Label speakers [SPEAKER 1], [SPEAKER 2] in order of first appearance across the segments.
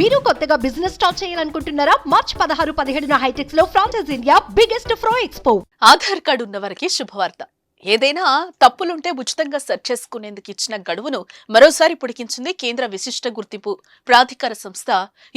[SPEAKER 1] మీరు కొత్తగా business start చేయాలనుకుంటున్నారా? మార్చ్ 16-17 హైటెక్స్ లో franchise India biggest ఫ్రో expo.
[SPEAKER 2] Aadhaar card ఉన్న వారికి శుభవార్త. ఏదైనా తప్పులుంటే ఉచితంగా సెర్చ్ చేసుకునేందుకు ఇచ్చిన గడువును మరోసారి పొడిగించింది కేంద్ర విశిష్ట గుర్తింపు ప్రాధికార సంస్థ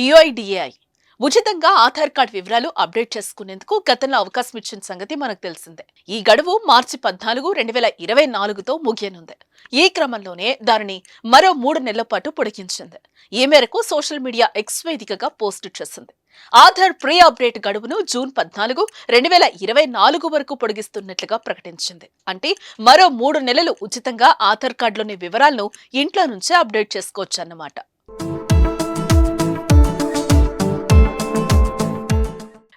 [SPEAKER 2] UIDAI. ఉచితంగా ఆధార్ కార్డు వివరాలు అప్డేట్ చేసుకునేందుకు గతంలో అవకాశం ఇచ్చిన సంగతి మనకు తెలిసిందే. ఈ గడువు మార్చి 14, 2024తో ముగియనుంది. ఈ క్రమంలోనే దానిని మరో 3 నెలల పాటు పొడిగించింది. ఈ మేరకు సోషల్ మీడియా ఎక్స్ వేదికగా పోస్టు చేసింది. ఆధార్ ప్రీ అప్డేట్ గడువును జూన్ 14, 2024 వరకు పొడిగిస్తున్నట్లుగా ప్రకటించింది. అంటే మరో 3 నెలలు ఉచితంగా ఆధార్ కార్డులోని వివరాలను ఇంట్లో నుంచే అప్డేట్ చేసుకోవచ్చన్నమాట.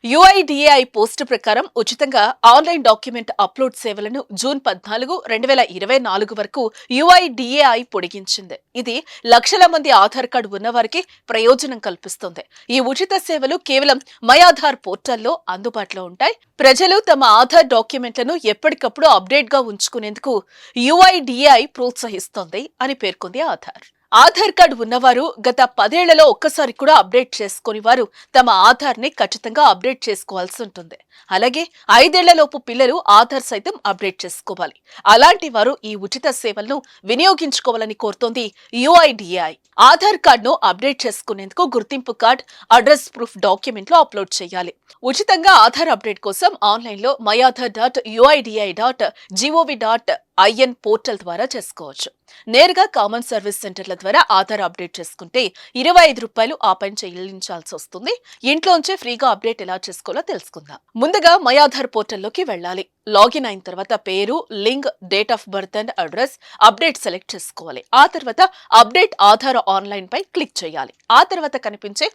[SPEAKER 2] UIDAI పోస్టు ప్రకారం ఉచితంగా ఆన్లైన్ డాక్యుమెంట్ అప్లోడ్ సేవలను జూన్ 14, 2024 వరకు UIDAI పొడిగించింది. ఇది లక్షల మంది ఆధార్ కార్డు ఉన్నవారికి ప్రయోజనం కల్పిస్తుంది. ఈ ఉచిత సేవలు కేవలం మై ఆధార్ పోర్టల్లో అందుబాటులో ఉంటాయి. ప్రజలు తమ ఆధార్ డాక్యుమెంట్లను ఎప్పటికప్పుడు అప్డేట్ గా ఉంచుకునేందుకు UIDAI ప్రోత్సహిస్తోంది అని పేర్కొంది ఆధార్. ఆధార్ కార్డు ఉన్నవారు గత 10 ఏళ్లలో ఒక్కసారి కూడా అప్డేట్ చేసుకుని వారు తమ ఆధార్ ని ఖచ్చితంగా అప్డేట్ చేసుకోవాల్సి ఉంటుంది. అలాగే 5 ఏళ్లలోపు పిల్లలు ఆధార్ సైతం అప్డేట్ చేసుకోవాలి. అలాంటి వారు ఈ ఉచిత సేవలను వినియోగించుకోవాలని కోరుతోంది UIDAI. ఆధార్ కార్డును అప్డేట్ చేసుకునేందుకు గుర్తింపు కార్డ్, అడ్రస్ ప్రూఫ్ డాక్యుమెంట్లు అప్లోడ్ చేయాలి. ఉచితంగా ఆధార్ అప్డేట్ కోసం ఆన్లైన్లో myAadhar.uid.gov.in పోర్టల్ ద్వారా చేసుకోవచ్చు. నేరుగా కామన్ సర్వీస్ సెంటర్ల ద్వారా ఆధార్ అప్డేట్ చేసుకుంటే ₹25 ఆ పైన చెల్లించాల్సి వస్తుంది. ఇంట్లోంచే ఫ్రీగా అప్డేట్ ఎలా చేసుకోవాలో తెలుసుకుందాం. ముందుగా మై ఆధార్ పోర్టల్లోకి వెళ్ళాలి. లాగిన్ అయిన తర్వాత పేరు, link, date of birth and address update select చేసుకోవాలి. ఆ తర్వాత అప్డేట్ ఆధార్ ఆన్లైన్ పై క్లిక్ చేయాలి. ఆ తర్వాత కనిపించే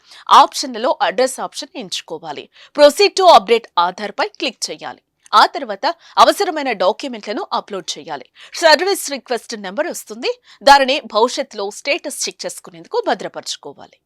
[SPEAKER 2] ఆప్షన్లలో అడ్రస్ ఆప్షన్ ఎంచుకోవాలి. ప్రొసీడ్ టు అప్డేట్ ఆధార్ పై క్లిక్ చేయాలి. ఆ తర్వాత అవసరమైన డాక్యుమెంట్లను అప్లోడ్ చేయాలి. సర్వీస్ రిక్వెస్ట్ నెంబర్ వస్తుంది. దానిని భవిష్యత్తులో స్టేటస్ చెక్ చేసుకునేందుకు భద్రపరచుకోవాలి.